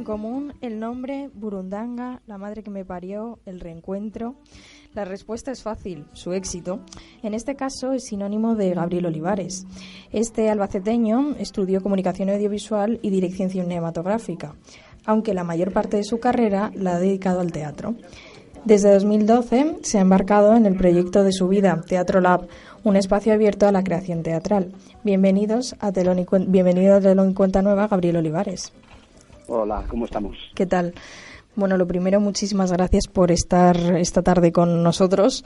en común el nombre, Burundanga, La madre que me parió, El reencuentro? La respuesta es fácil, su éxito. En este caso es sinónimo de Gabriel Olivares. Este albaceteño estudió comunicación audiovisual y dirección cinematográfica, aunque la mayor parte de su carrera la ha dedicado al teatro. Desde 2012 se ha embarcado en el proyecto de su vida, Teatro Lab, un espacio abierto a la creación teatral. Bienvenido a Telón y Cuenta Nueva, Gabriel Olivares. Hola, ¿cómo estamos? ¿Qué tal? Bueno, lo primero, muchísimas gracias por estar esta tarde con nosotros.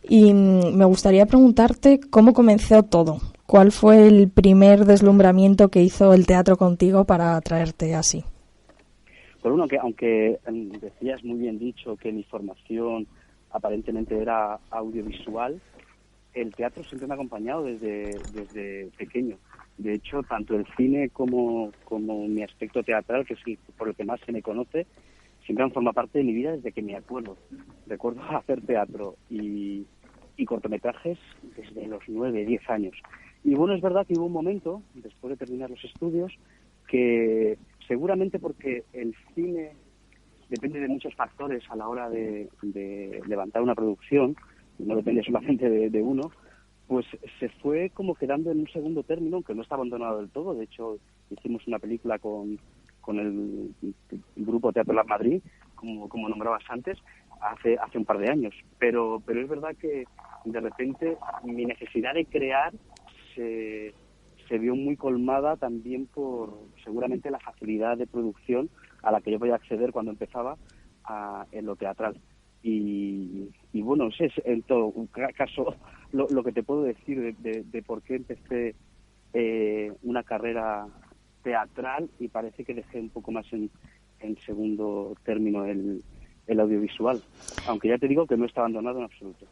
Y me gustaría preguntarte cómo comenzó todo. ¿Cuál fue el primer deslumbramiento que hizo el teatro contigo para atraerte así? Pues bueno, aunque decías muy bien dicho que mi formación aparentemente era audiovisual, el teatro siempre me ha acompañado desde pequeño. De hecho, tanto el cine como mi aspecto teatral, que es por el que más se me conoce, siempre han formado parte de mi vida desde que me acuerdo. Recuerdo hacer teatro y cortometrajes desde los 9, 10 años. Y bueno, es verdad que hubo un momento, después de terminar los estudios, que seguramente porque el cine depende de muchos factores a la hora de levantar una producción, no depende solamente de uno, pues se fue como quedando en un segundo término, aunque no está abandonado del todo. De hecho, hicimos una película con el grupo Teatro Lab Madrid, como nombrabas antes, hace un par de años. Pero es verdad que de repente mi necesidad de crear se vio muy colmada también por seguramente la facilidad de producción a la que yo podía acceder cuando empezaba en lo teatral. Y bueno, es en todo caso lo que te puedo decir de por qué empecé una carrera teatral y parece que dejé un poco más en segundo término el audiovisual, aunque ya te digo que no está abandonado en absoluto.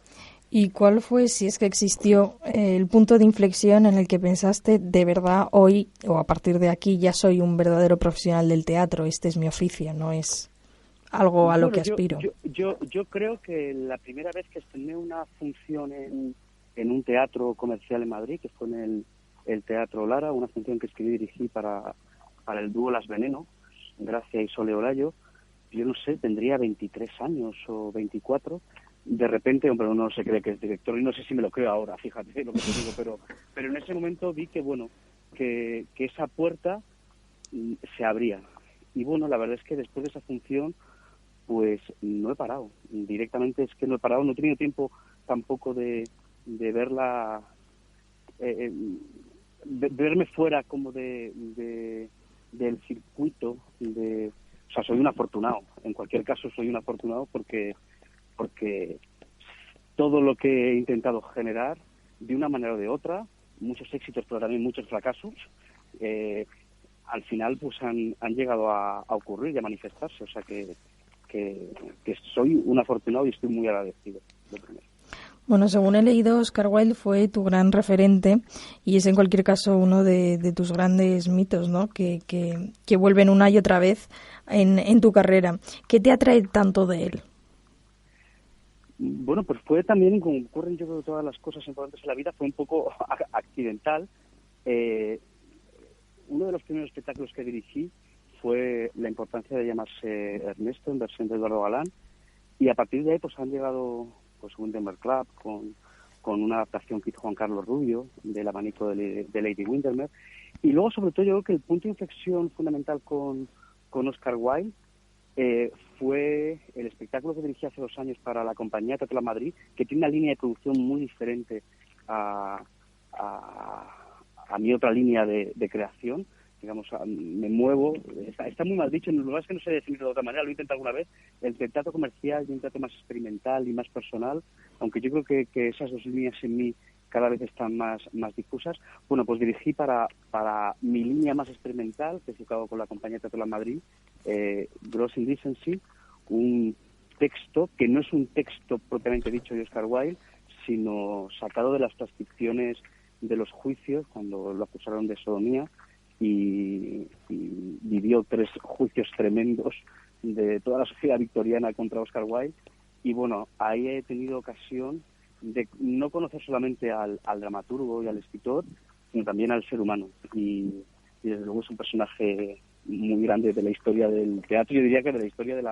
¿Y cuál fue, si es que existió, el punto de inflexión en el que pensaste, de verdad, hoy o a partir de aquí ya soy un verdadero profesional del teatro, este es mi oficio, no es algo a lo que aspiro? Yo creo que la primera vez que estrené una función en un teatro comercial en Madrid, que fue en el Teatro Lara, una función que escribí y dirigí para el dúo Las Veneno, Gracia y Sole Olayo, yo no sé, tendría 23 años o 24. De repente, hombre, uno se cree que es director y no sé si me lo creo ahora, fíjate lo que te digo, pero en ese momento vi que, bueno, que esa puerta se abría. Y bueno, la verdad es que después de esa función, pues no he parado. Directamente es que no he parado, no he tenido tiempo tampoco de verla, de verme fuera como del circuito. O sea, soy un afortunado. En cualquier caso, soy un afortunado porque todo lo que he intentado generar, de una manera o de otra, muchos éxitos, pero también muchos fracasos, al final pues han llegado a ocurrir y a manifestarse. O sea que soy un afortunado y estoy muy agradecido, lo primero. Bueno, según he leído, Oscar Wilde fue tu gran referente y es en cualquier caso uno de tus grandes mitos, ¿no? Que vuelven una y otra vez en tu carrera. ¿Qué te atrae tanto de él? Bueno, pues fue también, como ocurren yo creo todas las cosas importantes en la vida, fue un poco accidental. Uno de los primeros espectáculos que dirigí fue La importancia de llamarse Ernesto, en versión de Eduardo Galán, y a partir de ahí pues han llegado pues Windermere Club con una adaptación que hizo Juan Carlos Rubio del abanico de Lady Windermere, y luego sobre todo yo creo que el punto de inflexión fundamental con Oscar Wilde fue el espectáculo que dirigí hace 2 años para la compañía Teatro Madrid, que tiene una línea de producción muy diferente a mi otra línea de creación. Digamos, me muevo, está muy mal dicho, lo que es que no sé definirlo de otra manera, lo he intentado alguna vez, entre el teatro comercial y un teatro más experimental y más personal, aunque yo creo que esas dos líneas en mí cada vez están más difusas. Bueno, pues dirigí para mi línea más experimental, que he sacado con la compañía Teatro Madrid, Gross Indecency, un texto que no es un texto propiamente dicho de Oscar Wilde, sino sacado de las transcripciones de los juicios cuando lo acusaron de sodomía, y vivió 3 juicios tremendos de toda la sociedad victoriana contra Oscar Wilde. Y bueno, ahí he tenido ocasión de no conocer solamente al dramaturgo y al escritor, sino también al ser humano. Y desde luego es un personaje muy grande de la historia del teatro, yo diría que de la historia de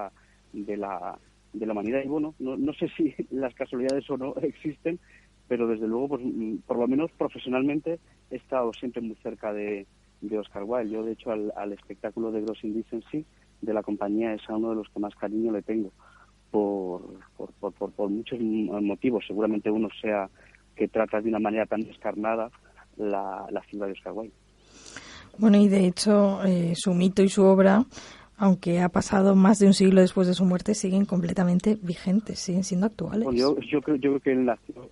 la humanidad. Y bueno, no sé si las casualidades o no existen, pero desde luego, pues por lo menos profesionalmente he estado siempre muy cerca de Oscar Wilde. Yo, de hecho, al espectáculo de Gross Indecency de la compañía es a uno de los que más cariño le tengo por muchos motivos. Seguramente uno sea que trata de una manera tan descarnada la figura de Oscar Wilde. Bueno, y de hecho su mito y su obra, aunque ha pasado más de un siglo después de su muerte, siguen completamente vigentes, siguen siendo actuales. Bueno, yo creo que él nació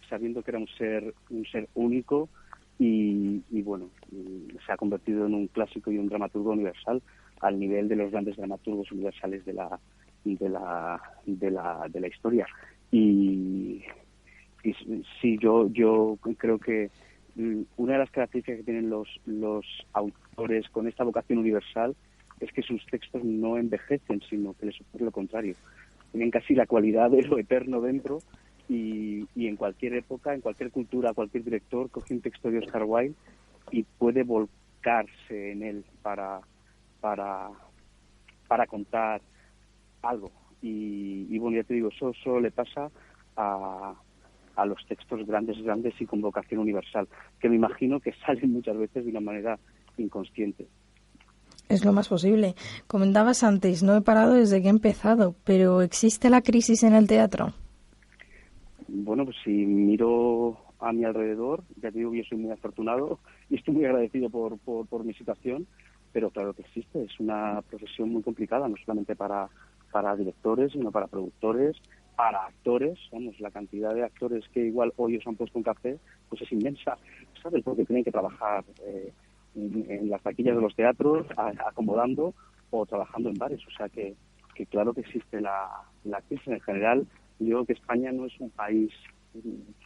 sabiendo que era un ser único y bueno, se ha convertido en un clásico y un dramaturgo universal al nivel de los grandes dramaturgos universales de la historia. Y sí, yo creo que una de las características que tienen los autores con esta vocación universal es que sus textos no envejecen, sino que les ocurre lo contrario. Tienen casi la cualidad de lo eterno dentro y en cualquier época, en cualquier cultura, cualquier director coge un texto de Oscar Wilde y puede volcarse en él para contar algo. Y bueno, ya te digo, eso solo le pasa a los textos grandes y con vocación universal, que me imagino que salen muchas veces de una manera inconsciente. Es lo más posible. Comentabas antes, no he parado desde que he empezado, pero ¿existe la crisis en el teatro? Bueno, pues si miro a mi alrededor, ya te digo que yo soy muy afortunado y estoy muy agradecido por mi situación, pero claro que existe. Es una profesión muy complicada, no solamente para directores, sino para productores, para actores. Vamos, la cantidad de actores que igual hoy os han puesto un café, pues es inmensa, ¿sabes? Porque tienen que trabajar en las taquillas de los teatros, acomodando o trabajando en bares. O sea que claro que existe la crisis. En general, yo creo que España no es un país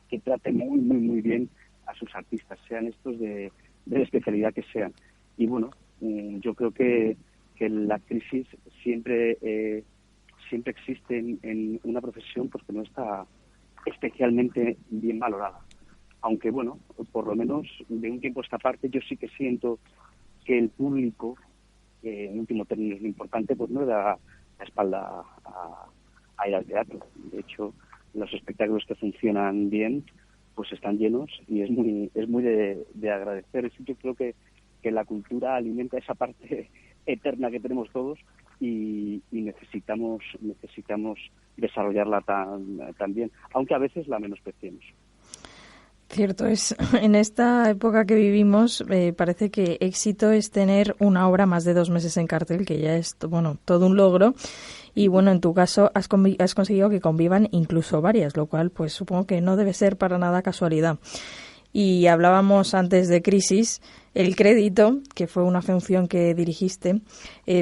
que trate muy bien a sus artistas, sean estos de la especialidad que sean. Y bueno, yo creo que la crisis siempre existe en una profesión porque no está especialmente bien valorada. Aunque bueno, por lo menos de un tiempo a esta parte yo sí que siento que el público, en último término es lo importante, pues no le da la espalda a ir al teatro. De hecho, los espectáculos que funcionan bien pues están llenos y es muy de agradecer. Yo creo que la cultura alimenta esa parte eterna que tenemos todos y necesitamos desarrollarla también, aunque a veces la menospreciemos. Cierto es. En esta época que vivimos parece que éxito es tener una obra más de 2 meses en cartel, que ya es todo un logro. Y bueno, en tu caso has conseguido que convivan incluso varias, lo cual pues supongo que no debe ser para nada casualidad. Y hablábamos antes de Crisis, El Crédito, que fue una función que dirigiste,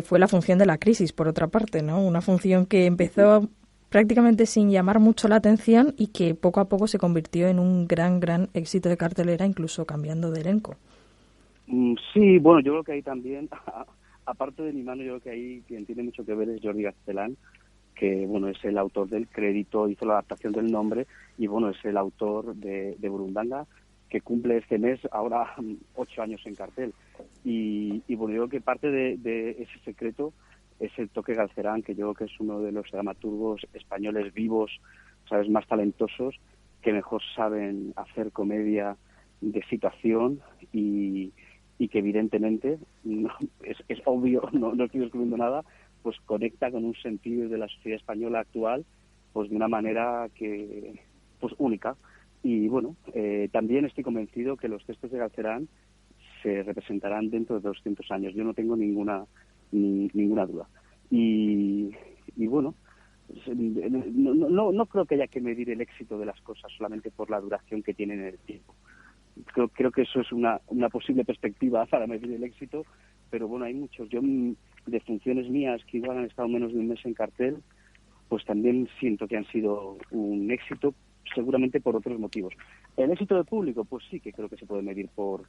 fue la función de la crisis, por otra parte, ¿no? Una función que empezó prácticamente sin llamar mucho la atención y que poco a poco se convirtió en un gran éxito de cartelera, incluso cambiando de elenco. Sí, bueno, yo creo que ahí también, aparte de mi mano, yo creo que ahí quien tiene mucho que ver es Jordi Gaztelán, que bueno, es el autor del Crédito, hizo la adaptación del nombre y bueno, es el autor de Burundanga, que cumple este mes ahora 8 años en cartel. Y bueno, yo creo que parte de ese secreto es el toque Galcerán, que yo creo que es uno de los dramaturgos españoles vivos, sabes, más talentosos, que mejor saben hacer comedia de situación y que evidentemente, es obvio, no estoy descubriendo nada, pues conecta con un sentido de la sociedad española actual pues de una manera que pues única. Y bueno, también estoy convencido que los textos de Galcerán se representarán dentro de 200 años. Yo no tengo ninguna duda. Y bueno, no creo que haya que medir el éxito de las cosas solamente por la duración que tienen en el tiempo. Creo que eso es una posible perspectiva para medir el éxito, pero bueno, hay muchos. Yo, de funciones mías que igual han estado menos de un mes en cartel, pues también siento que han sido un éxito, seguramente por otros motivos. El éxito del público, pues sí que creo que se puede medir por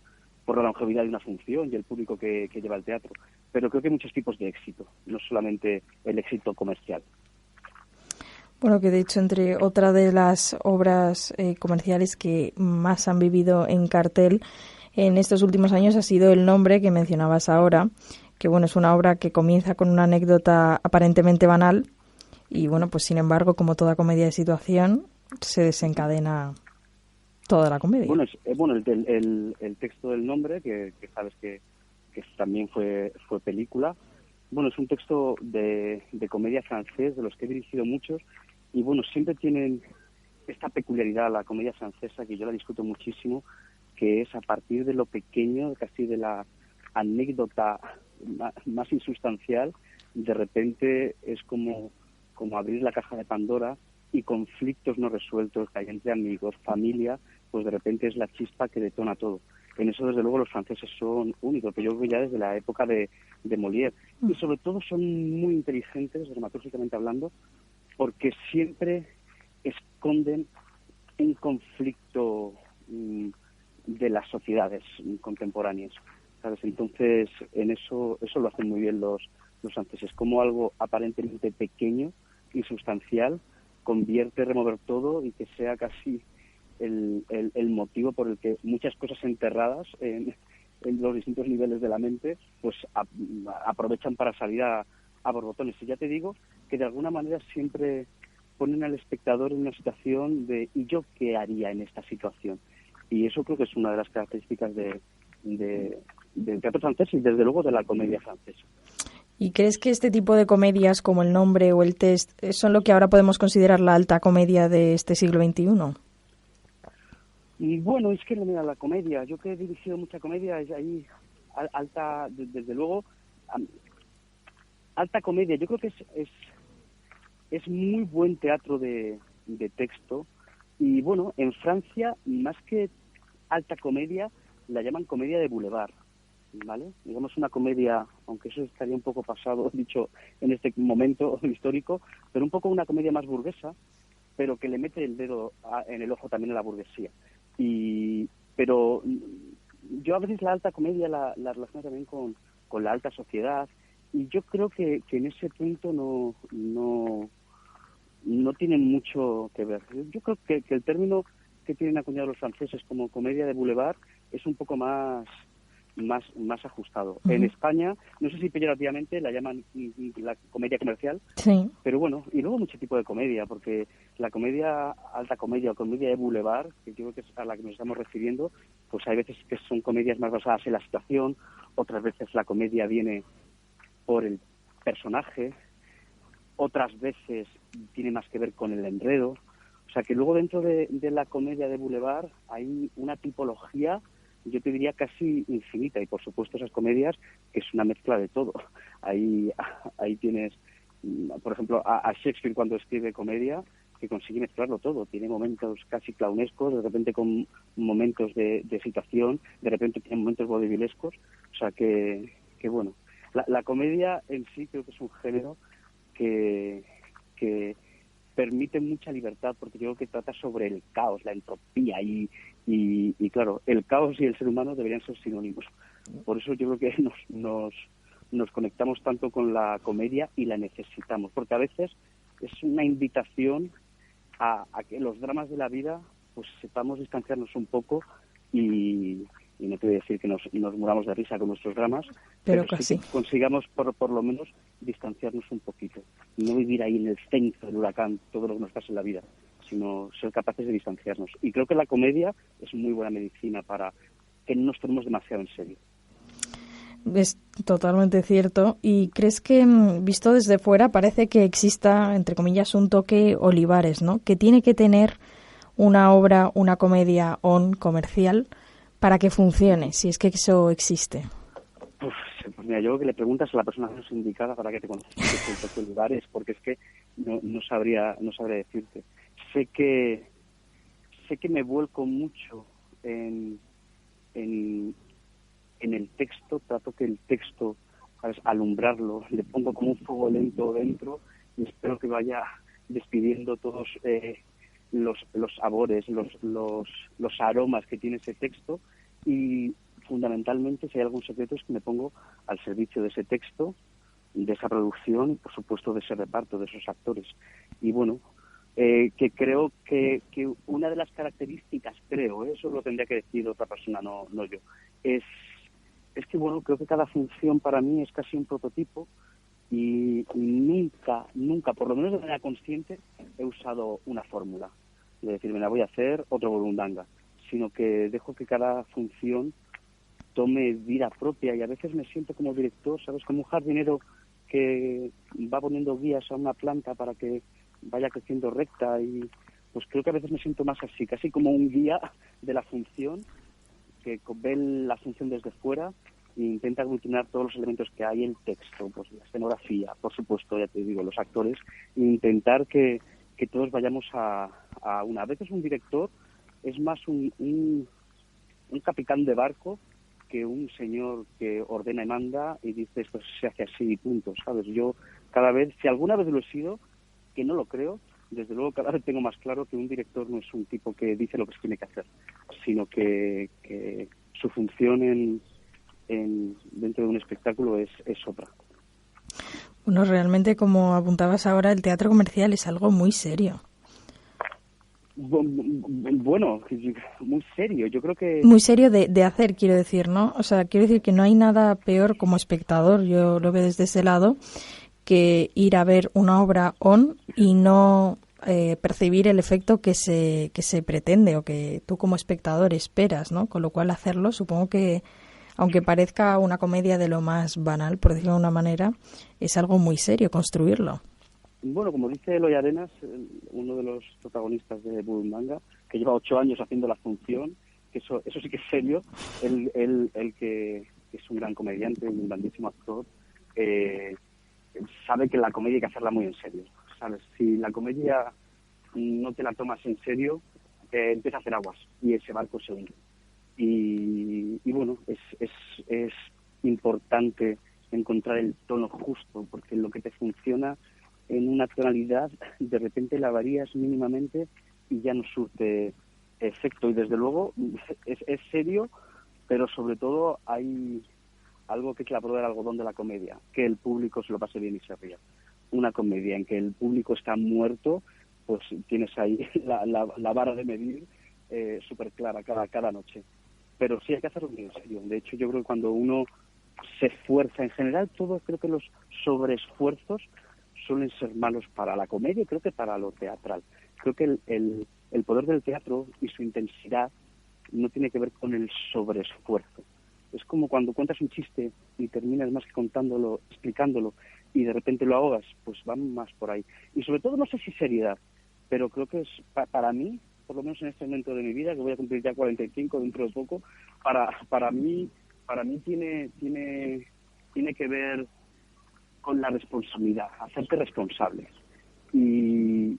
la longevidad de una función y el público que lleva el teatro, pero creo que hay muchos tipos de éxito, no solamente el éxito comercial. Bueno, que de hecho entre otra de las obras comerciales que más han vivido en cartel en estos últimos años ha sido El Nombre, que mencionabas ahora, que bueno, es una obra que comienza con una anécdota aparentemente banal y bueno, pues sin embargo, como toda comedia de situación, se desencadena toda la comedia. Bueno, el texto del nombre, que sabes que también fue película, bueno, es un texto de comedia francés, de los que he dirigido muchos, y bueno, siempre tienen esta peculiaridad, la comedia francesa, que yo la disfruto muchísimo, que es a partir de lo pequeño, casi de la anécdota más insustancial, de repente es como abrir la caja de Pandora, y conflictos no resueltos que hay entre amigos, familia, pues de repente es la chispa que detona todo. En eso, desde luego, los franceses son únicos, que yo creo ya desde la época de Molière. Y sobre todo son muy inteligentes, dramatúrgicamente hablando, porque siempre esconden un conflicto de las sociedades contemporáneas, ¿sabes? Entonces, en eso lo hacen muy bien los franceses, como algo aparentemente pequeño, insustancial, convierte, remover todo y que sea casi el motivo por el que muchas cosas enterradas en los distintos niveles de la mente pues aprovechan para salir a borbotones. Y ya te digo que de alguna manera siempre ponen al espectador en una situación de ¿y yo qué haría en esta situación? Y eso creo que es una de las características del teatro francés y desde luego de la comedia francesa. ¿Y crees que este tipo de comedias como El nombre o El test son lo que ahora podemos considerar la alta comedia de este siglo XXI? Y bueno, es que mira, la comedia, yo que he dirigido mucha comedia, es ahí alta, desde luego, alta comedia. Yo creo que es muy buen teatro de texto. Y bueno, en Francia, más que alta comedia, la llaman comedia de boulevard, ¿vale? Digamos una comedia, aunque eso estaría un poco pasado, dicho en este momento histórico, pero un poco una comedia más burguesa, pero que le mete el dedo en el ojo también a la burguesía. Pero yo a veces la alta comedia la relaciono también con la alta sociedad, y yo creo que en ese punto no tiene mucho que ver. Yo creo que el término que tienen acuñado los franceses como comedia de boulevard es un poco más ajustado. Uh-huh. En España, no sé si peyorativamente la llaman la comedia comercial, sí. Pero bueno, y luego mucho tipo de comedia, porque la comedia, alta comedia o comedia de boulevard, que yo creo que es a la que nos estamos refiriendo, pues hay veces que son comedias más basadas en la situación, otras veces la comedia viene por el personaje, otras veces tiene más que ver con el enredo. O sea que luego dentro de la comedia de boulevard hay una tipología, yo te diría casi infinita, y por supuesto esas comedias que es una mezcla de todo. Ahí tienes, por ejemplo, a Shakespeare cuando escribe comedia, que consigue mezclarlo todo. Tiene momentos casi clownescos, de repente con momentos de situación, de repente tiene momentos vaudevilescos. O sea que bueno, la comedia en sí creo que es un género que permite mucha libertad, porque yo creo que trata sobre el caos, la entropía, y claro, el caos y el ser humano deberían ser sinónimos. Por eso yo creo que nos conectamos tanto con la comedia y la necesitamos, porque a veces es una invitación a que los dramas de la vida pues sepamos distanciarnos un poco y no te voy a decir que nos muramos de risa con nuestros dramas, pero sí que consigamos por lo menos distanciarnos un poquito, no vivir ahí en el centro del huracán todo lo que nos pasa en la vida, sino ser capaces de distanciarnos. Y creo que la comedia es muy buena medicina para que no nos tomemos demasiado en serio. Es totalmente cierto. ¿Y crees que, visto desde fuera, parece que exista, entre comillas, un toque Olivares, ¿no? Que tiene que tener una obra, una comedia comercial para que funcione, si es que eso existe? Pues mira, yo creo que le preguntas a la persona menos indicada para que te conteste el toque Olivares, porque es que no sabría decirte. Sé que me vuelco mucho en el texto, trato que el texto, ¿sabes?, alumbrarlo, le pongo como un fuego lento dentro y espero que vaya despidiendo todos los sabores, los aromas que tiene ese texto, y fundamentalmente, si hay algún secreto, es que me pongo al servicio de ese texto, de esa producción y por supuesto de ese reparto, de esos actores. Y bueno, que creo que una de las características, eso lo tendría que decir otra persona, no yo, es Es que, bueno, creo que cada función para mí es casi un prototipo y nunca, por lo menos de manera consciente, he usado una fórmula de decir, me la voy a hacer otro Burundanga, sino que dejo que cada función tome vida propia y a veces me siento como director, ¿sabes? Como un jardinero que va poniendo guías a una planta para que vaya creciendo recta y pues creo que a veces me siento más así, casi como un guía de la función que ve la función desde fuera e intenta aglutinar todos los elementos que hay, el texto, pues la escenografía, por supuesto, ya te digo, los actores, e intentar que todos vayamos a una. A veces un director es más un capitán de barco que un señor que ordena y manda y dice esto se hace así y punto, ¿sabes? Yo cada vez, si alguna vez lo he sido, que no lo creo, desde luego cada vez tengo más claro que un director no es un tipo que dice lo que se tiene que hacer, sino que su función dentro de un espectáculo es otra. Bueno, realmente, como apuntabas ahora, el teatro comercial es algo muy serio. Bueno, muy serio. Yo creo que... Muy serio de hacer, quiero decir, ¿no? O sea, quiero decir que no hay nada peor como espectador, yo lo veo desde ese lado, que ir a ver una obra y no percibir el efecto que se pretende o que tú como espectador esperas, ¿no? Con lo cual hacerlo, supongo que, aunque parezca una comedia de lo más banal, por decirlo de una manera, es algo muy serio construirlo. Bueno, como dice Eloy Arenas, uno de los protagonistas de Burundanga, que lleva 8 años haciendo la función, que eso sí que es serio, él que es un gran comediante, un grandísimo actor, sabe que la comedia hay que hacerla muy en serio, ¿sabes? Si la comedia no te la tomas en serio, empieza a hacer aguas y ese barco se hunde. Y bueno, es importante encontrar el tono justo, porque lo que te funciona en una tonalidad, de repente la varías mínimamente y ya no surte efecto. Y desde luego es serio, pero sobre todo hay algo que es la prueba del algodón de la comedia, que el público se lo pase bien y se ría. Una comedia en que el público está muerto, pues tienes ahí la vara de medir súper clara cada noche. Pero sí hay que hacerlo muy en serio. De hecho, yo creo que cuando uno se esfuerza, en general, creo que los sobreesfuerzos suelen ser malos para la comedia y creo que para lo teatral. Creo que el poder del teatro y su intensidad no tiene que ver con el sobreesfuerzo. Es como cuando cuentas un chiste y terminas más que contándolo, explicándolo, y de repente lo ahogas, pues van más por ahí. Y sobre todo, no sé si seriedad, pero creo que es para mí, por lo menos en este momento de mi vida, que voy a cumplir ya 45 dentro de poco, para mí tiene que ver con la responsabilidad, hacerte responsable. Y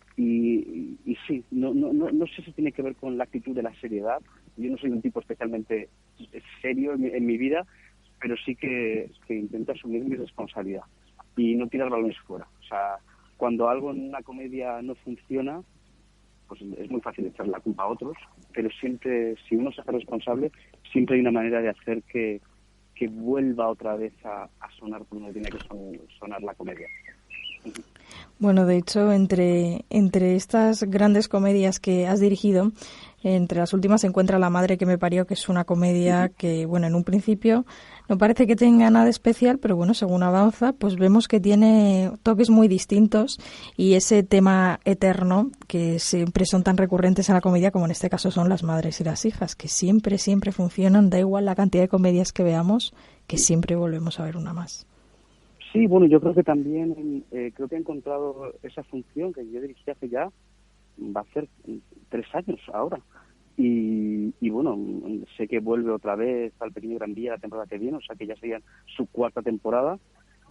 sí, no sé si tiene que ver con la actitud de la seriedad. Yo no soy un tipo especialmente serio en mi vida, pero sí que intento asumir mi responsabilidad y no tirar balones fuera. O sea, cuando algo en una comedia no funciona, pues es muy fácil echar la culpa a otros, pero siempre, si uno se hace responsable, siempre hay una manera de hacer que vuelva otra vez a sonar por donde tiene que sonar la comedia. Bueno, de hecho, entre estas grandes comedias que has dirigido, entre las últimas se encuentra La madre que me parió, que es una comedia que, bueno, en un principio no parece que tenga nada especial, pero bueno, según avanza, pues vemos que tiene toques muy distintos y ese tema eterno que siempre son tan recurrentes en la comedia, como en este caso son las madres y las hijas, que siempre funcionan, da igual la cantidad de comedias que veamos, que siempre volvemos a ver una más. Sí, bueno, yo creo que también creo que he encontrado esa función que yo dirigí hace ya, va a ser 3 años ahora. Y bueno, sé que vuelve otra vez al Pequeño Gran Vía la temporada que viene, o sea que ya sería su 4ª temporada.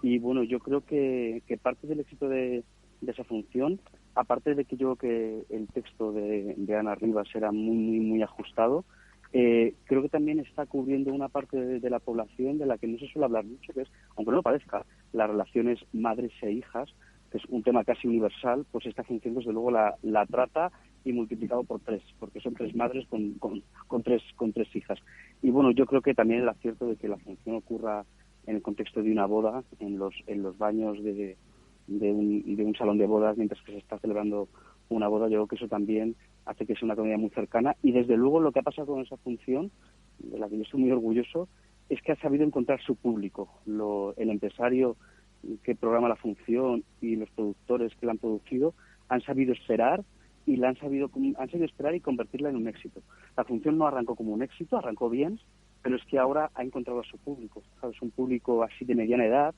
Y bueno, yo creo que parte del éxito de esa función, aparte de que yo creo que el texto de Ana Rivas era muy ajustado, creo que también está cubriendo una parte de la población de la que no se suele hablar mucho, que es, aunque no lo parezca, las relaciones madres e hijas, que es un tema casi universal. Pues esta función desde luego la trata y multiplicado por 3, porque son 3 madres con tres hijas. Y bueno, yo creo que también el acierto de que la función ocurra en el contexto de una boda, en los baños de un salón de bodas mientras que se está celebrando una boda, yo creo que eso también hace que sea una comedia muy cercana. Y desde luego lo que ha pasado con esa función, de la que yo estoy muy orgulloso, es que ha sabido encontrar su público. El empresario que programa la función y los productores que la han producido han sabido esperar y han sabido esperar y convertirla en un éxito. La función no arrancó como un éxito, arrancó bien, pero es que ahora ha encontrado a su público, ¿sabes? Un público así de mediana edad,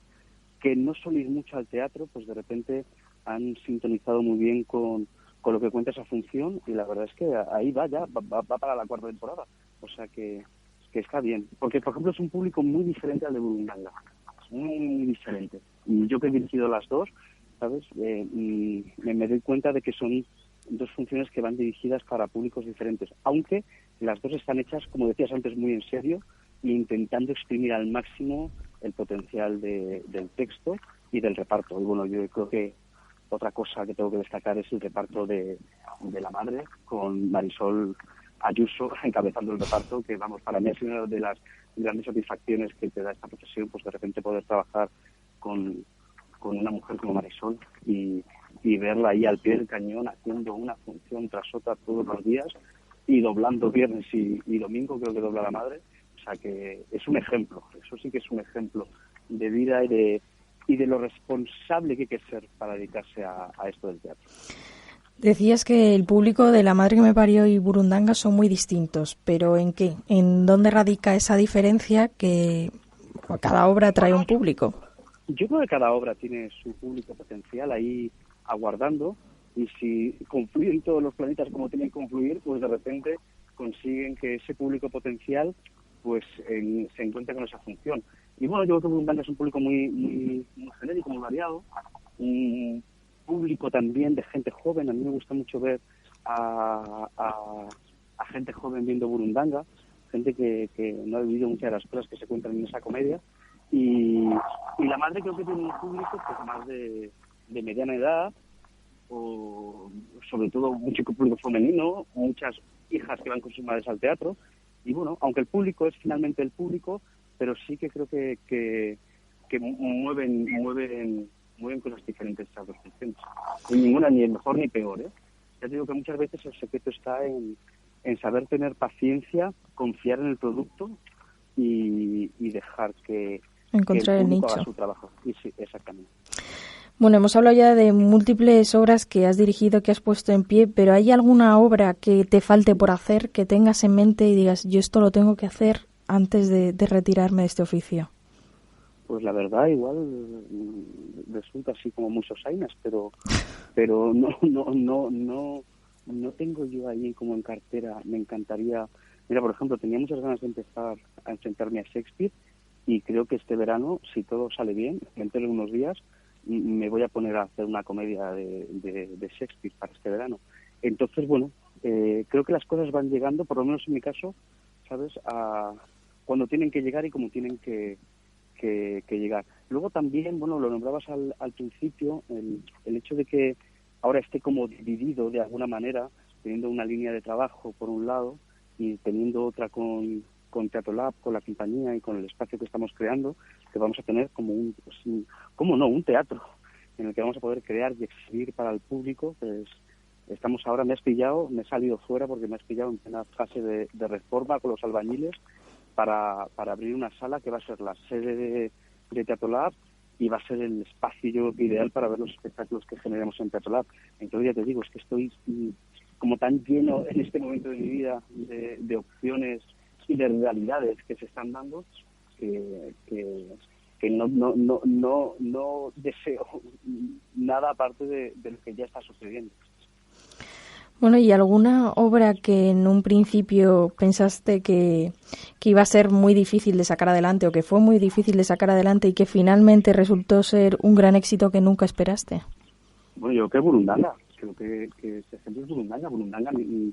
que no suele ir mucho al teatro, pues de repente han sintonizado muy bien con lo que cuenta esa función, y la verdad es que ahí va para la cuarta temporada. O sea que está bien. Porque, por ejemplo, es un público muy diferente al de Burundanga. Muy, muy diferente. Y yo que he dirigido las dos, ¿sabes? Me doy cuenta de que son dos funciones que van dirigidas para públicos diferentes. Aunque las dos están hechas, como decías antes, muy en serio, e intentando exprimir al máximo el potencial del texto y del reparto. Y bueno, yo creo que otra cosa que tengo que destacar es el reparto de La Madre, con Marisol Ayuso encabezando el reparto, que vamos, para mí es una de las grandes satisfacciones que te da esta profesión, pues de repente poder trabajar con una mujer como Marisol y verla ahí al pie del cañón haciendo una función tras otra todos los días y doblando viernes y domingo, creo que dobla La Madre. O sea que es un ejemplo, eso sí que es un ejemplo de vida y de lo responsable que hay que ser para dedicarse a esto del teatro. Decías que el público de La Madre que me parió y Burundanga son muy distintos, pero ¿en qué? ¿En dónde radica esa diferencia que cada obra trae un público? Yo creo que cada obra tiene su público potencial ahí aguardando, y si confluyen todos los planetas como tienen que confluir, pues de repente consiguen que ese público potencial pues se encuentre con esa función. Y bueno, yo creo que Burundanga es un público muy genérico, muy variado, un público también de gente joven. A mí me gusta mucho ver a gente joven viendo Burundanga, gente que no ha vivido muchas de las cosas que se cuentan en esa comedia. Y La Madre creo que tiene un público pues más de mediana edad, o sobre todo mucho público femenino, muchas hijas que van con sus madres al teatro. Y bueno, aunque el público es finalmente el público, pero sí que creo que mueven cosas diferentes esas dos funciones. Y ninguna ni es mejor ni peor, ¿eh? Ya te digo que muchas veces el secreto está en saber tener paciencia, confiar en el producto y dejar que Encontrar el el público nicho. haga su trabajo. Y sí, exactamente. Bueno, hemos hablado ya de múltiples obras que has dirigido, que has puesto en pie, pero ¿hay alguna obra que te falte por hacer, que tengas en mente y digas, yo esto lo tengo que hacer antes de retirarme de este oficio? Pues la verdad, igual resulta así como muchos ainas, pero no tengo yo ahí como en cartera. Me encantaría. Mira, por ejemplo, tenía muchas ganas de empezar a enfrentarme a Shakespeare, y creo que este verano, si todo sale bien, dentro de unos días, me voy a poner a hacer una comedia de Shakespeare para este verano. Entonces, bueno, creo que las cosas van llegando, por lo menos en mi caso, ¿sabes? Cuando tienen que llegar y como tienen que llegar. Luego también, bueno, lo nombrabas al principio, el hecho de que ahora esté como dividido de alguna manera, teniendo una línea de trabajo por un lado y teniendo otra con Teatro Lab, con la compañía y con el espacio que estamos creando, que vamos a tener como un teatro en el que vamos a poder crear y exhibir para el público. Pues estamos ahora, me he salido fuera porque me has pillado en plena fase de reforma con los albañiles para abrir una sala que va a ser la sede de Teatro Lab, y va a ser el espacio ideal para ver los espectáculos que generemos en Teatro Lab. Entonces ya te digo, es que estoy como tan lleno en este momento de mi vida de opciones y de realidades que se están dando, que no deseo nada aparte de lo que ya está sucediendo. Bueno, ¿y alguna obra que en un principio pensaste que iba a ser muy difícil de sacar adelante, o que fue muy difícil de sacar adelante y que finalmente resultó ser un gran éxito que nunca esperaste? Bueno, yo creo que Burundanga. Creo que ese ejemplo es Burundanga. Burundanga, ten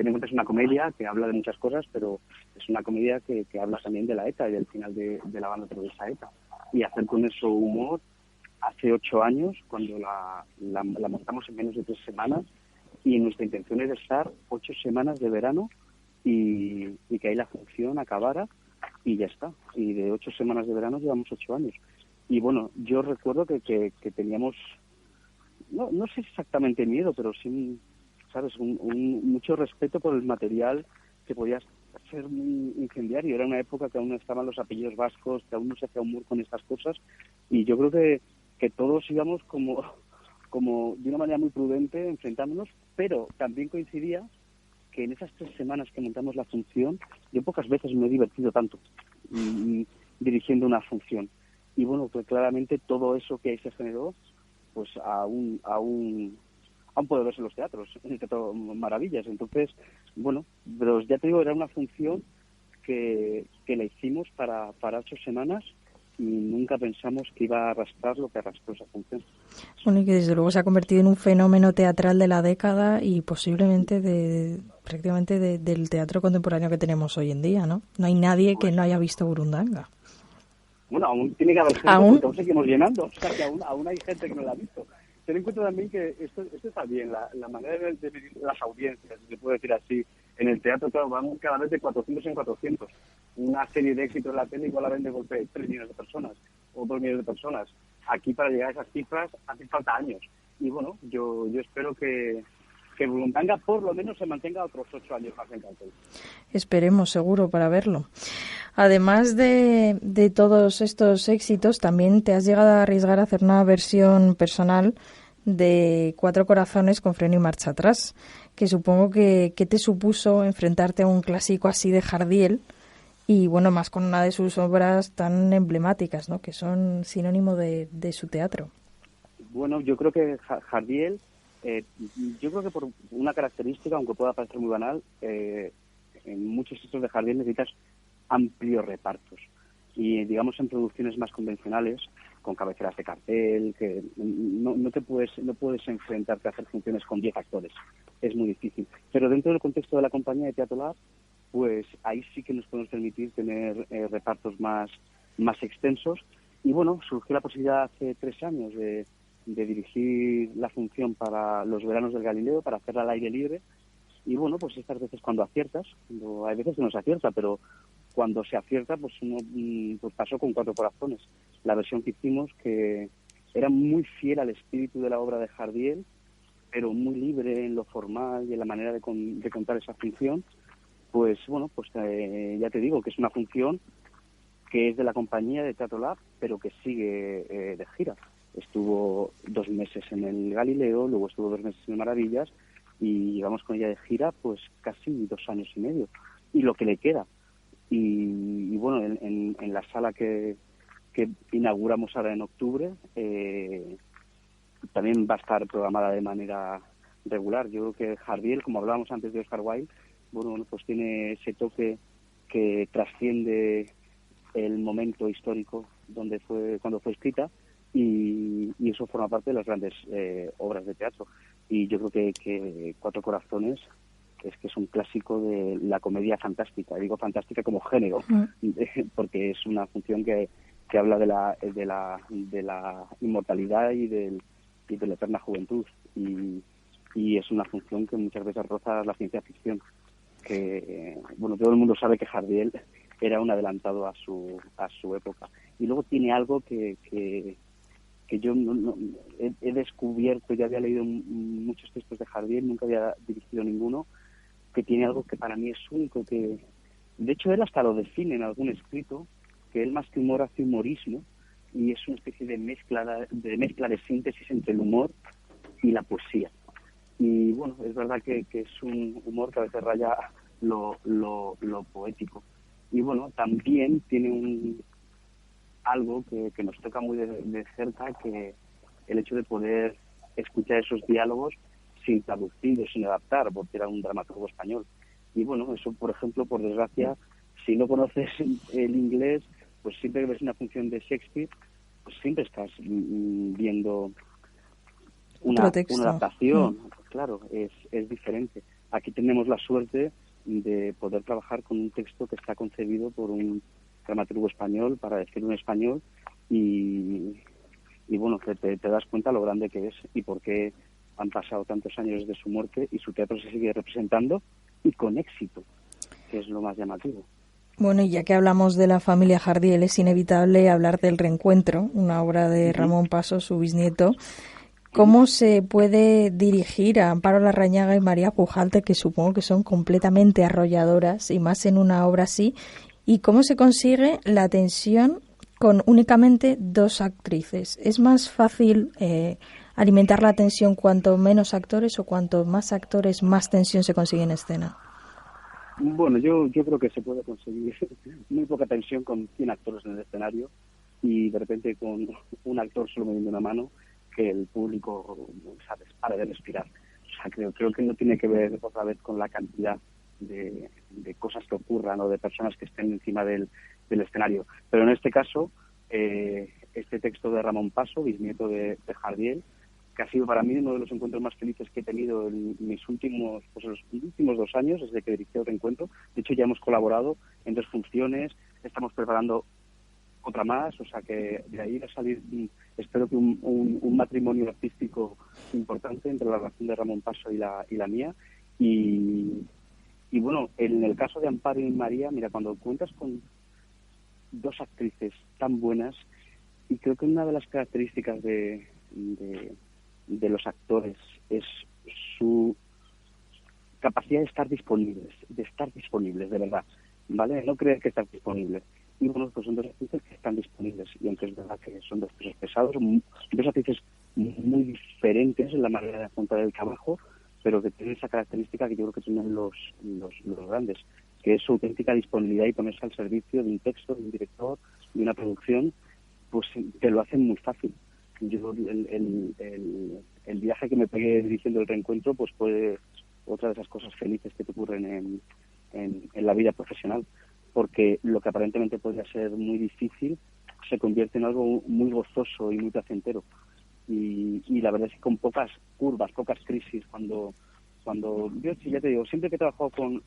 en cuenta, es una comedia que habla de muchas cosas, pero es una comedia que habla también de la ETA y del final de la banda terrorista ETA. Y hacer con eso humor, hace 8 años, cuando la montamos en menos de 3 semanas, y nuestra intención es estar 8 semanas de verano y que ahí la función acabara y ya está. Y de 8 semanas de verano llevamos 8 años. Y bueno, yo recuerdo que teníamos, no sé exactamente miedo, pero sí, ¿sabes? Mucho respeto por el material que podía ser muy incendiario. Era una época que aún no estaban los apellidos vascos, que aún no se hacía humor con estas cosas, y yo creo que todos íbamos como de una manera muy prudente enfrentándonos, pero también coincidía que en esas 3 semanas que montamos la función, yo pocas veces me he divertido tanto dirigiendo una función. Y bueno, pues claramente todo eso que ahí se generó, pues aún puede verse en los teatros, en el Teatro Maravillas. Entonces, bueno, pero ya te digo, era una función que la hicimos para 8 semanas y nunca pensamos que iba a arrastrar lo que arrastró esa función. Bueno, y que desde luego se ha convertido en un fenómeno teatral de la década y posiblemente prácticamente del teatro contemporáneo que tenemos hoy en día, ¿no? No hay nadie que no haya visto Burundanga. Bueno, aún tiene que haber gente, porque aún seguimos llenando, o sea que aún hay gente que no la ha visto. Ten en cuenta también que esto está bien, la manera de medir las audiencias, si se puede decir así. En el teatro, claro, vamos cada vez de 400 en 400. Una serie de éxitos en la tele igual la ven de golpe 3 millones de personas o 2 millones de personas. Aquí para llegar a esas cifras hace falta años. Y bueno, yo espero que Burundanga por lo menos se mantenga otros 8 años más en cartel. Esperemos, seguro, para verlo. Además de todos estos éxitos, también te has llegado a arriesgar a hacer una versión personal de Cuatro Corazones con freno y marcha atrás, que supongo que te supuso enfrentarte a un clásico así de Jardiel y, bueno, más con una de sus obras tan emblemáticas, ¿no?, que son sinónimo de su teatro. Bueno, yo creo que Jardiel, yo creo que por una característica, aunque pueda parecer muy banal, en muchos textos de Jardiel necesitas amplios repartos. Y digamos en producciones más convencionales, con cabeceras de cartel, que no puedes enfrentarte a hacer funciones con 10 actores. Es muy difícil. Pero dentro del contexto de la compañía de Teatro Lab, pues ahí sí que nos podemos permitir tener repartos más extensos. Y bueno, surgió la posibilidad hace 3 años de dirigir la función para los veranos del Galileo, para hacerla al aire libre. Y bueno, pues estas veces cuando aciertas, hay veces que no se acierta, pero cuando se acierta, pues uno pues pasó con Cuatro Corazones. La versión que hicimos, que era muy fiel al espíritu de la obra de Jardiel, pero muy libre en lo formal y en la manera de contar esa función. Pues bueno, pues ya te digo que es una función que es de la compañía de Teatro Lab, pero que sigue de gira. Estuvo 2 meses en el Galileo, luego estuvo 2 meses en Maravillas, y llevamos con ella de gira pues casi 2 años y medio, y lo que le queda. Y bueno, en la sala que inauguramos ahora en octubre, también va a estar programada de manera regular. Yo creo que Jardiel, como hablábamos antes de Oscar Wilde, bueno, pues tiene ese toque que trasciende el momento histórico cuando fue escrita, y eso forma parte de las grandes obras de teatro. Y yo creo que Cuatro Corazones es un clásico de la comedia fantástica. Digo fantástica como género, porque es una función que habla de la inmortalidad y de la eterna juventud. Y es una función que muchas veces roza la ciencia ficción. Que bueno, todo el mundo sabe que Jardiel era un adelantado a su época. Y luego tiene algo que yo no he descubierto. Ya había leído muchos textos de Jardiel, nunca había dirigido ninguno, que tiene algo que para mí es único, que de hecho él hasta lo define en algún escrito, que él más que humor hace humorismo, y es una especie de mezcla de síntesis entre el humor y la poesía. Y bueno, es verdad que es un humor que a veces raya lo poético. Y bueno, también tiene algo que nos toca muy de cerca, que el hecho de poder escuchar esos diálogos sin traducir o sin adaptar, porque era un dramaturgo español. Y bueno, eso, por ejemplo, por desgracia, si no conoces el inglés, pues siempre que ves una función de Shakespeare, pues siempre estás viendo una adaptación. Claro, es diferente. Aquí tenemos la suerte de poder trabajar con un texto que está concebido por un dramaturgo español, para decirlo en español, y bueno, te das cuenta lo grande que es y por qué han pasado tantos años desde su muerte y su teatro se sigue representando, y con éxito, que es lo más llamativo. Bueno, y ya que hablamos de la familia Jardiel, es inevitable hablar del Reencuentro, una obra de Ramón Paso, su bisnieto, ¿Cómo se puede dirigir a Amparo Larrañaga y María Pujalte, que supongo que son completamente arrolladoras, y más en una obra así? ¿Y cómo se consigue la tensión con únicamente dos actrices? ¿Es más fácil alimentar la tensión cuanto menos actores, o cuanto más actores más tensión se consigue en escena? Bueno, yo creo que se puede conseguir muy poca tensión con 100 actores en el escenario y de repente con un actor solo moviendo una mano que el público, ¿sabes?, para de respirar. O sea, creo que no tiene que ver otra vez con la cantidad de cosas que ocurran o de personas que estén encima del escenario. Pero en este caso, este texto de Ramón Paso, bisnieto de Jardiel, que ha sido para mí uno de los encuentros más felices que he tenido en mis últimos, pues los últimos 2 años, desde que dirigí el reencuentro. De hecho, ya hemos colaborado en 2 funciones, estamos preparando otra más, o sea que de ahí va a salir, espero que un matrimonio artístico importante entre la relación de Ramón Paso y la mía. Y bueno, en el caso de Amparo y María, mira, cuando cuentas con 2 actrices tan buenas, y creo que una de las características de los actores es su capacidad de estar disponibles, de verdad, ¿vale? No creer que estar disponibles. Y bueno, pues son 2 actrices que están disponibles, y aunque es verdad que son 2 pesos pesados, son 2 actrices muy diferentes en la manera de afrontar el trabajo, pero que tienen esa característica que yo creo que tienen los grandes, que es su auténtica disponibilidad y ponerse al servicio de un texto, de un director, de una producción, pues te lo hacen muy fácil. Yo el viaje que me pegué dirigiendo el reencuentro pues fue otra de esas cosas felices que te ocurren en la vida profesional, porque lo que aparentemente podría ser muy difícil se convierte en algo muy gozoso y muy placentero. Y la verdad es que con pocas curvas, pocas crisis, cuando yo ya te digo, siempre que he trabajado con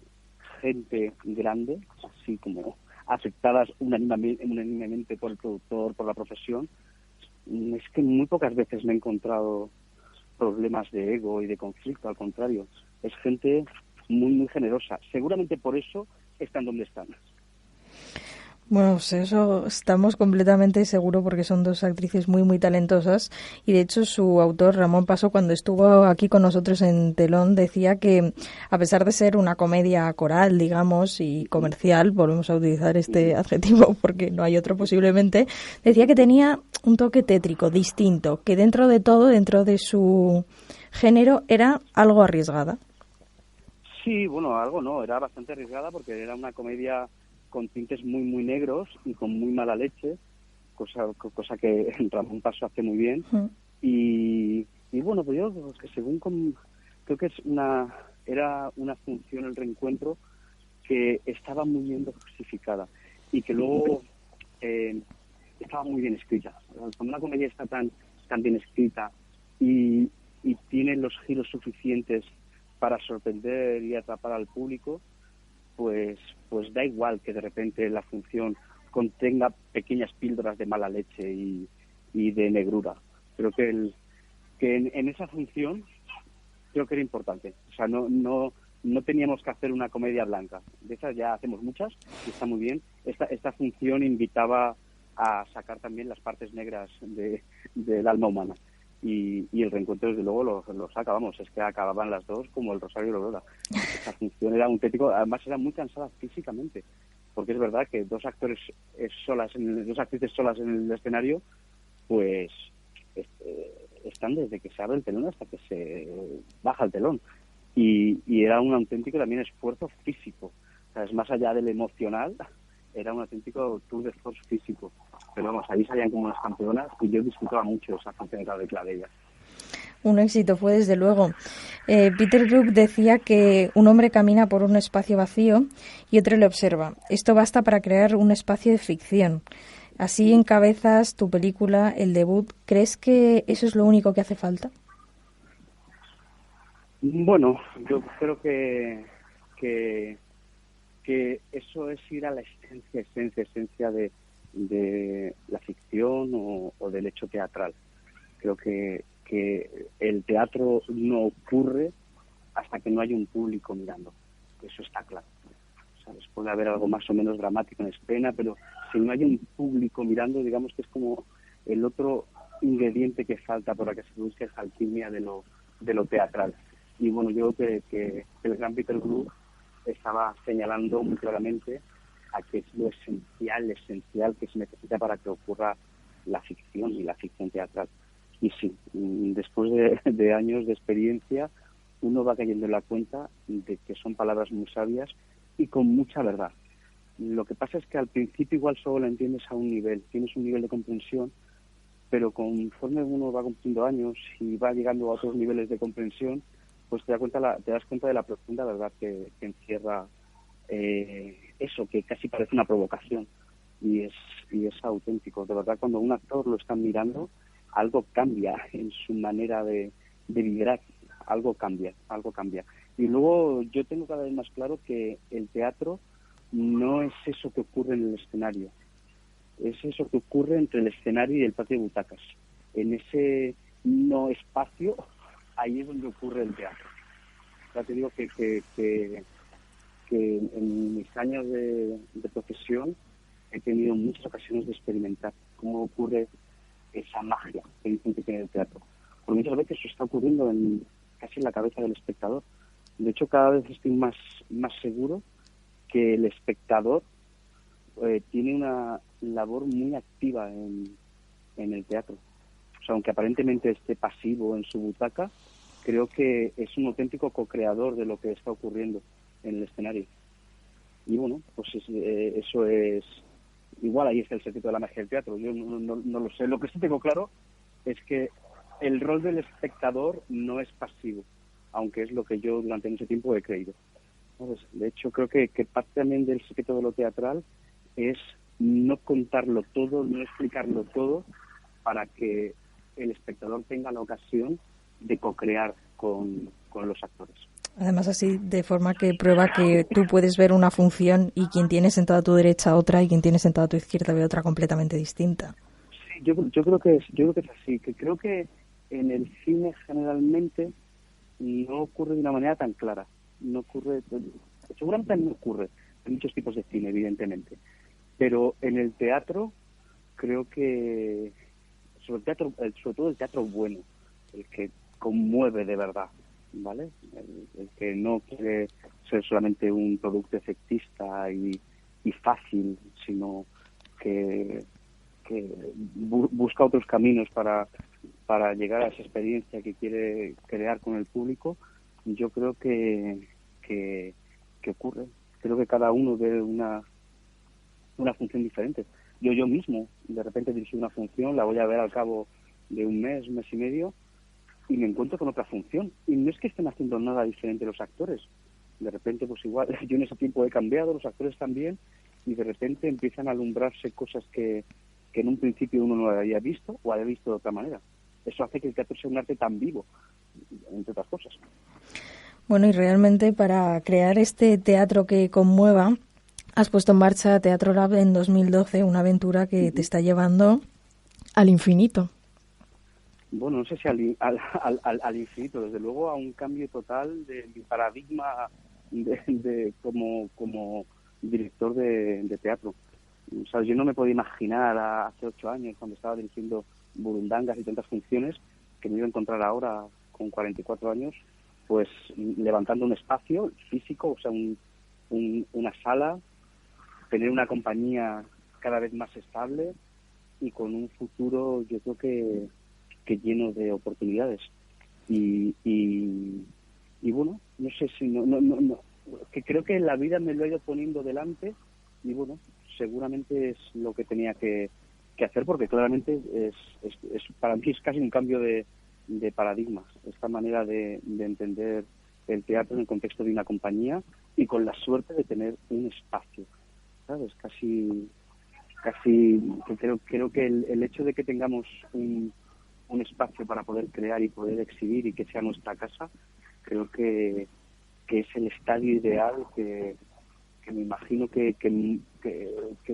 gente grande, así como aceptadas unánimemente por el productor, por la profesión, es que muy pocas veces me he encontrado problemas de ego y de conflicto, al contrario, es gente muy generosa. Seguramente por eso están donde están. Bueno, pues eso estamos completamente seguros, porque son 2 actrices muy talentosas, y de hecho su autor, Ramón Paso, cuando estuvo aquí con nosotros en Telón, decía que a pesar de ser una comedia coral, digamos, y comercial, volvemos a utilizar este adjetivo porque no hay otro posiblemente, decía que tenía un toque tétrico, distinto, que dentro de todo, dentro de su género, era algo arriesgada. Sí, bueno, algo no, era bastante arriesgada porque era una comedia con tintes muy negros y con muy mala leche, cosa que Ramón Paso hace muy bien. Y bueno, pues yo creo que creo que era una función, el reencuentro, que estaba muy bien dosificada y que luego estaba muy bien escrita. Cuando una comedia está tan bien escrita y tiene los giros suficientes para sorprender y atrapar al público, pues da igual que de repente la función contenga pequeñas píldoras de mala leche y de negrura. Creo que en esa función creo que era importante. O sea, no teníamos que hacer una comedia blanca. De esas ya hacemos muchas y está muy bien. Esta función invitaba a sacar también las partes negras del alma humana. Y el reencuentro, desde luego, lo saca, vamos, es que acababan las dos como el Rosario y la Aurora. Esta función era auténtico, además era muy cansada físicamente, porque es verdad que 2 actores dos actrices solas en el escenario, pues están desde que se abre el telón hasta que se baja el telón. Y era un auténtico también esfuerzo físico. O sea, es más allá del emocional, era un auténtico tour de force físico. Pero vamos, ahí salían como unas campeonas y yo disfrutaba mucho esa función de ellas. Un éxito fue, desde luego. Peter Brook decía que un hombre camina por un espacio vacío y otro le observa. Esto basta para crear un espacio de ficción. Así encabezas tu película, el debut. ¿Crees que eso es lo único que hace falta? Bueno, yo creo que eso es ir a la esencia de la ficción o del hecho teatral. Creo que el teatro no ocurre hasta que no hay un público mirando. Eso está claro. ¿Sabes? Puede haber algo más o menos dramático en escena, pero si no hay un público mirando, digamos que es como el otro ingrediente que falta para que se produzca esa alquimia de lo teatral. Y bueno, yo creo que el gran Peter Brook estaba señalando muy claramente a qué es lo esencial que se necesita para que ocurra la ficción y la ficción teatral. Y sí, después de años de experiencia, uno va cayendo en la cuenta de que son palabras muy sabias y con mucha verdad. Lo que pasa es que al principio igual solo la entiendes a un nivel, tienes un nivel de comprensión, pero conforme uno va cumpliendo años y va llegando a otros niveles de comprensión, pues te das cuenta de la profunda verdad que encierra eso, que casi parece una provocación, y es auténtico. De verdad, cuando un actor lo está mirando, algo cambia en su manera de vibrar, algo cambia. Y luego yo tengo cada vez más claro que el teatro no es eso que ocurre en el escenario, es eso que ocurre entre el escenario y el patio de butacas. En ese no espacio, ahí es donde ocurre el teatro. Ya te digo que en mis años de profesión he tenido muchas ocasiones de experimentar cómo ocurre esa magia que dicen que tiene el teatro. Porque muchas veces eso está ocurriendo casi en la cabeza del espectador. De hecho, cada vez estoy más seguro que el espectador tiene una labor muy activa en el teatro. O sea, aunque aparentemente esté pasivo en su butaca, creo que es un auténtico co-creador de lo que está ocurriendo en el escenario. Y bueno, pues eso es... Igual ahí está el secreto de la magia del teatro. Yo no lo sé. Lo que sí tengo claro es que el rol del espectador no es pasivo, aunque es lo que yo durante mucho tiempo he creído. Entonces, de hecho, creo que parte también del secreto de lo teatral es no contarlo todo, no explicarlo todo, para que el espectador tenga la ocasión de co-crear con los actores. Además, así, de forma que prueba que tú puedes ver una función y quien tiene sentado a tu derecha otra y quien tiene sentado a tu izquierda ve otra completamente distinta. Sí, yo creo que es así, que creo que en el cine generalmente no ocurre de una manera tan clara. No ocurre, seguramente también ocurre en muchos tipos de cine, evidentemente, pero en el teatro creo que sobre todo el teatro bueno, el que conmueve de verdad, ¿vale? El que no quiere ser solamente un producto efectista y fácil, sino que busca otros caminos para llegar a esa experiencia que quiere crear con el público. Yo creo que ocurre. Creo que cada uno ve una función diferente. Yo mismo, de repente dirigí una función, la voy a ver al cabo de un mes y medio, y me encuentro con otra función. Y no es que estén haciendo nada diferente los actores. De repente, pues igual, yo en ese tiempo he cambiado, los actores también, y de repente empiezan a alumbrarse cosas que en un principio uno no había visto o había visto de otra manera. Eso hace que el teatro sea un arte tan vivo, entre otras cosas. Bueno, y realmente para crear este teatro que conmueva, has puesto en marcha Teatro Lab en 2012, una aventura que te está llevando al infinito. Bueno, no sé si al infinito, desde luego a un cambio total de mi paradigma como director de teatro. O sea, yo no me podía imaginar hace 8 años, cuando estaba dirigiendo burundangas y tantas funciones, que me iba a encontrar ahora, con 44 años, pues levantando un espacio físico, o sea, una sala, tener una compañía cada vez más estable y con un futuro, yo creo que lleno de oportunidades. Y bueno, no sé si que creo que la vida me lo ha ido poniendo delante, y bueno, seguramente es lo que tenía que hacer, porque claramente es para mí es casi un cambio de paradigmas, esta manera de entender el teatro en el contexto de una compañía y con la suerte de tener un espacio, ¿sabes? Casi creo que el hecho de que tengamos un espacio para poder crear y poder exhibir y que sea nuestra casa, creo que es el estadio ideal que me imagino que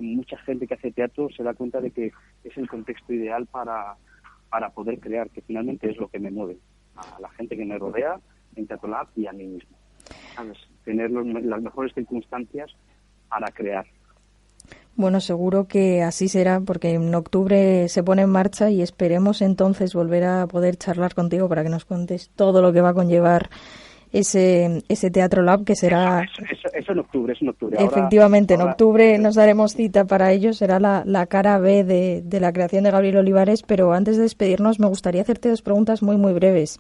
mucha gente que hace teatro se da cuenta de que es el contexto ideal para poder crear, que finalmente es lo que me mueve a la gente que me rodea en Teatro Lab y a mí mismo, ¿sabes? Tener las mejores circunstancias para crear. Bueno, seguro que así será, porque en octubre se pone en marcha y esperemos entonces volver a poder charlar contigo para que nos cuentes todo lo que va a conllevar ese Teatro Lab, que será... Eso en octubre, es en octubre. Efectivamente, en octubre nos daremos cita para ello, será la cara B de la creación de Gabriel Olivares, pero antes de despedirnos me gustaría hacerte 2 preguntas muy, muy breves.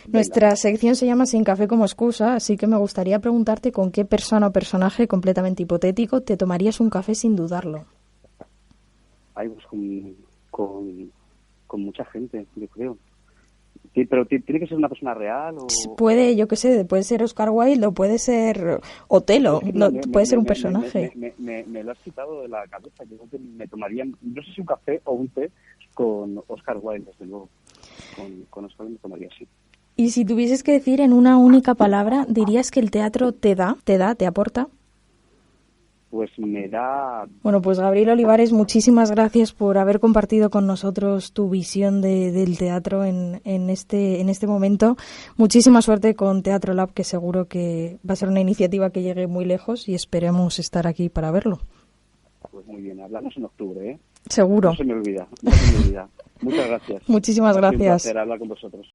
Venga. Nuestra sección se llama Sin café como excusa, así que me gustaría preguntarte con qué persona o personaje completamente hipotético te tomarías un café sin dudarlo. Ay, pues con mucha gente, yo creo. Sí, pero ¿tiene que ser una persona real o...? Puede, yo qué sé, puede ser Oscar Wilde o puede ser Otelo, puede ser un personaje. Me lo has quitado de la cabeza. Yo creo que me tomaría, no sé si un café o un té con Oscar Wilde, desde luego. Con Oscar Wilde me tomaría así. Y si tuvieses que decir en una única palabra, ¿dirías que el teatro te aporta? Pues me da... Bueno, pues Gabriel Olivares, muchísimas gracias por haber compartido con nosotros tu visión del teatro en este momento. Muchísima suerte con Teatro Lab, que seguro que va a ser una iniciativa que llegue muy lejos y esperemos estar aquí para verlo. Pues muy bien, hablamos en octubre, ¿eh? Seguro. No se me olvida. Muchas gracias. Muchísimas gracias. Ha sido un placer hablar con vosotros.